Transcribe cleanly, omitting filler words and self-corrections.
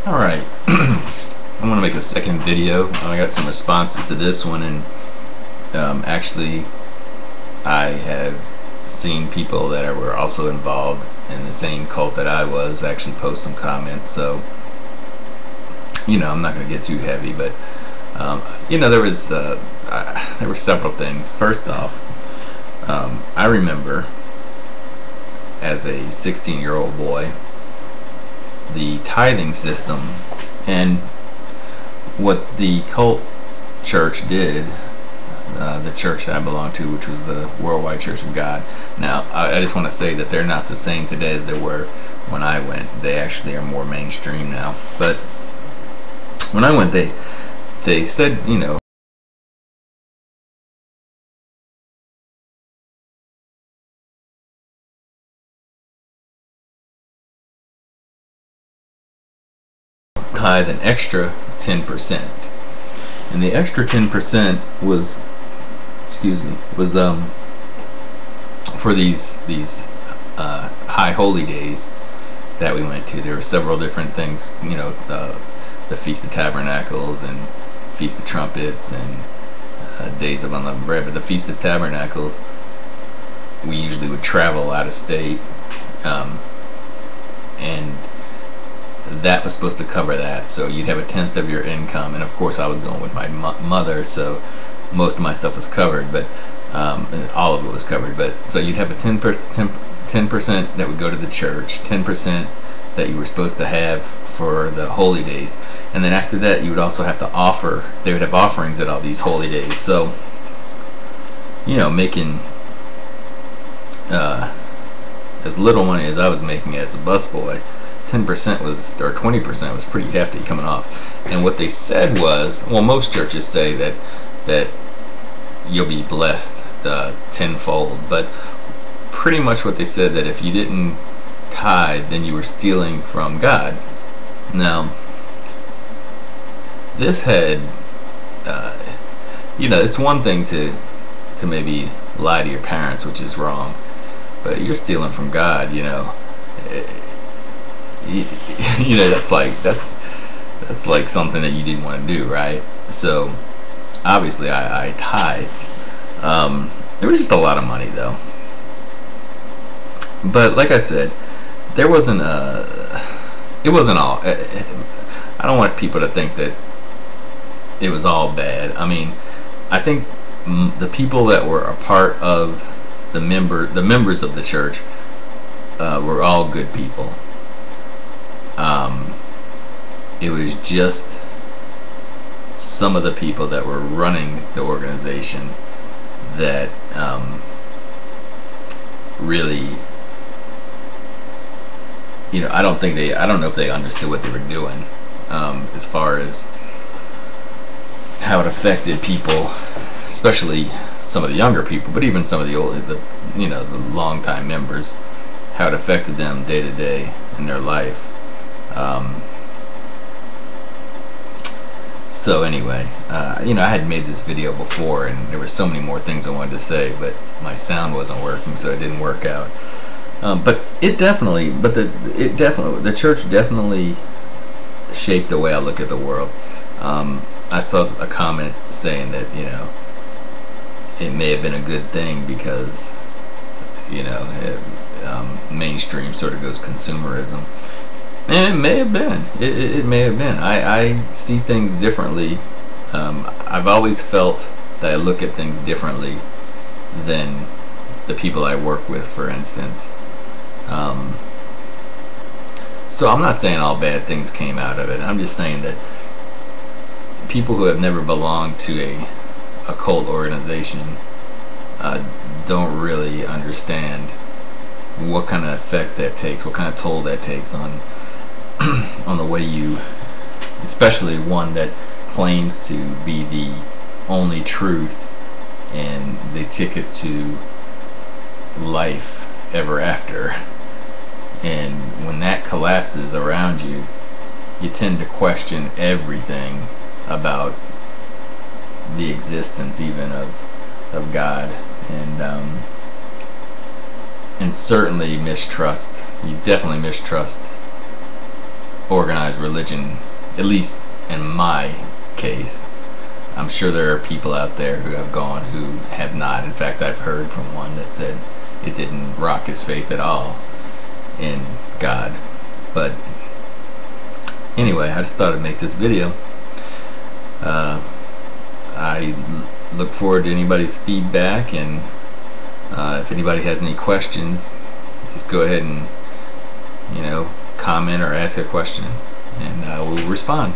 Alright, I'm going to make a second video. I got some responses to this one, and actually I have seen people that were also involved in the same cult that I was actually post some comments, so I'm not going to get too heavy, but there were several things. First off, I remember as a 16-year-old boy the tithing system and what the cult church did, the church that I belonged to, which was the Worldwide Church of God. Now, I just want to say that they're not the same today as they were when I went. They actually are more mainstream now. But when I went, they said, tithe an extra 10%, and the extra 10% was, for these high holy days that we went to. There were several different things, the Feast of Tabernacles and Feast of Trumpets and Days of Unleavened Bread. But the Feast of Tabernacles, we usually would travel out of state, and that was supposed to cover that. So you'd have a tenth of your income, and of course I was going with my mother, so most of my stuff was covered, but all of it was covered. But so you'd have a 10% that would go to the church, 10% that you were supposed to have for the holy days, and then after that you would also have to offer. They would have offerings at all these holy days. So making as little money as I was making as a busboy, 10% was, or 20% was pretty hefty coming off. And what they said was, well, most churches say that you'll be blessed tenfold, but pretty much what they said, that if you didn't tithe, then you were stealing from God. Now, this had, it's one thing to maybe lie to your parents, which is wrong, but you're stealing from God. That's like something that you didn't want to do, right? So obviously I tithed. There was just a lot of money though, but like I said, it wasn't all, I don't want people to think that it was all bad. I mean, I think the people that were a part of the members of the church were all good people. It was just some of the people that were running the organization that really, I don't know if they understood what they were doing, as far as how it affected people, especially some of the younger people, but even some of the old, the longtime members, how it affected them day to day in their life. So anyway, I had made this video before, and there were so many more things I wanted to say, but my sound wasn't working, so it didn't work out. But the church definitely shaped the way I look at the world. I saw a comment saying that it may have been a good thing because mainstream sort of goes consumerism. And it may have been. It may have been. I see things differently. I've always felt that I look at things differently than the people I work with, for instance. So I'm not saying all bad things came out of it. I'm just saying that people who have never belonged to a cult organization don't really understand what kind of effect that takes, what kind of toll that takes on the way you, especially one that claims to be the only truth and the ticket to life ever after. And when that collapses around you, you tend to question everything about the existence even of God, and certainly mistrust. You definitely mistrust organized religion, at least in my case. I'm sure there are people out there who have gone who have not. In fact, I've heard from one that said it didn't rock his faith at all in God. But anyway, I just thought I'd make this video. I look forward to anybody's feedback, and if anybody has any questions, just go ahead and comment or ask a question, and we'll respond.